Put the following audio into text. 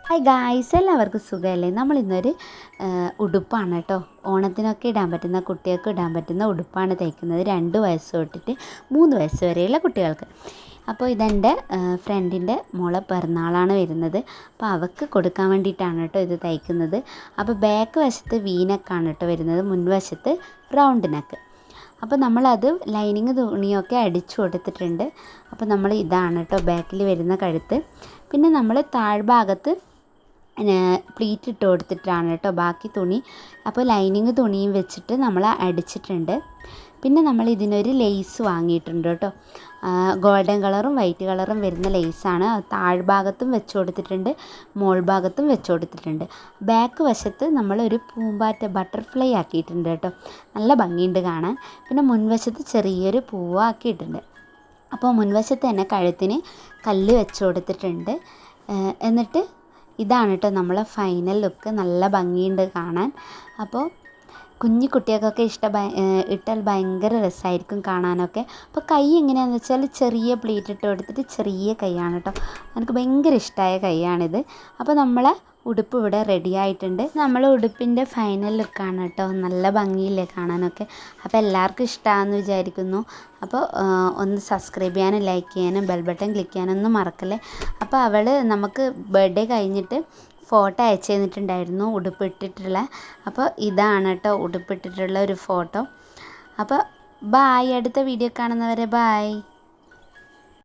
Hi guys, എല്ലാവർക്കും സുഖമല്ലേ? നമ്മളിന്നൊരു ഉടുപ്പാണ് കേട്ടോ, ഓണത്തിനൊക്കെ ഇടാൻ പറ്റുന്ന, കുട്ടികൾക്ക് ഇടാൻ പറ്റുന്ന ഉടുപ്പാണ് തയ്ക്കുന്നത്. 2 വയസ്സ് തൊട്ടിട്ട് 3 വയസ്സ് വരെയുള്ള കുട്ടികൾക്ക്. അപ്പോൾ ഇതെൻ്റെ ഫ്രണ്ടിൻ്റെ മോളെ പിറന്നാളാണ് വരുന്നത്. അപ്പോൾ അവൾക്ക് കൊടുക്കാൻ വേണ്ടിയിട്ടാണ് കേട്ടോ ഇത് തയ്ക്കുന്നത്. അപ്പോൾ ബാക്ക് വശത്ത് വീനക്കാണ് കേട്ടോ വരുന്നത്, മുൻവശത്ത് റൗണ്ട് നെക്ക്. അപ്പോൾ നമ്മളത് ലൈനിങ് തുണിയൊക്കെ അടിച്ചു കൊടുത്തിട്ടുണ്ട്. അപ്പോൾ നമ്മൾ ഇതാണ് കേട്ടോ ബാക്കിൽ വരുന്ന കഴുത്ത്. പിന്നെ നമ്മൾ താഴ്ഭാഗത്ത് പ്ലീറ്റ് ഇട്ട് കൊടുത്തിട്ടാണ് കേട്ടോ ബാക്കി തുണി. അപ്പോൾ ലൈനിങ് തുണിയും വെച്ചിട്ട് നമ്മൾ അടിച്ചിട്ടുണ്ട്. പിന്നെ നമ്മൾ ഇതിനൊരു ലേസ് വാങ്ങിയിട്ടുണ്ട് കേട്ടോ, ഗോൾഡൻ കളറും വൈറ്റ് കളറും വരുന്ന ലേസാണ്. താഴ്ഭാഗത്തും വെച്ച് കൊടുത്തിട്ടുണ്ട്, മോൾ ഭാഗത്തും വെച്ച് കൊടുത്തിട്ടുണ്ട്. ബാക്ക് വശത്ത് നമ്മളൊരു പൂമ്പാറ്റ ബട്ടർഫ്ലൈ ആക്കിയിട്ടുണ്ട് കേട്ടോ, നല്ല ഭംഗിയുണ്ട് കാണാൻ. പിന്നെ മുൻവശത്ത് ചെറിയൊരു പൂവാക്കിയിട്ടുണ്ട്. അപ്പോൾ മുൻവശത്ത് തന്നെ കഴുത്തിന് കല്ല് വെച്ച് കൊടുത്തിട്ടുണ്ട്. എന്നിട്ട് ഇതാണ് കേട്ടോ നമ്മളെ ഫൈനൽ ലുക്ക്. നല്ല ഭംഗിയുണ്ട് കാണാൻ. അപ്പോൾ കുഞ്ഞു കുട്ടികൾക്കൊക്കെ ഇട്ടാൽ ഭയങ്കര രസമായിരിക്കും കാണാനൊക്കെ. അപ്പോൾ കൈ എങ്ങനെയാണെന്ന് വെച്ചാൽ ചെറിയ പ്ലീറ്റ് ഇട്ട് കൊടുത്തിട്ട് ചെറിയ കൈയാണ് കേട്ടോ, എനിക്ക് ഭയങ്കര ഇഷ്ടമായ കൈയാണിത്. അപ്പോൾ നമ്മളെ ഉടുപ്പ് ഇവിടെ റെഡി ആയിട്ടുണ്ട്. നമ്മൾ ഉടുപ്പിൻ്റെ ഫൈനൽ ലുക്കാണ് കേട്ടോ, നല്ല ഭംഗിയില്ലേ കാണാനൊക്കെ. അപ്പോൾ എല്ലാവർക്കും ഇഷ്ടമാണെന്ന് വിചാരിക്കുന്നു. അപ്പോൾ ഒന്ന് സബ്സ്ക്രൈബ് ചെയ്യാനും ലൈക്ക് ചെയ്യാനും ബെൽ ബട്ടൺ ക്ലിക്ക് ചെയ്യാനൊന്നും മറക്കല്ലേ. അപ്പോൾ അവൾ നമുക്ക് ബർത്ത്ഡേ കഴിഞ്ഞിട്ട് ഫോട്ടോ അയച്ചു തന്നിട്ടുണ്ടായിരുന്നു ഉടുപ്പിട്ടിട്ടുള്ള. അപ്പോൾ ഇതാണ് കേട്ടോ ഉടുപ്പിട്ടിട്ടുള്ള ഒരു ഫോട്ടോ. അപ്പോൾ ബായ്, അടുത്ത വീഡിയോ കാണുന്നവരെ ബായ്.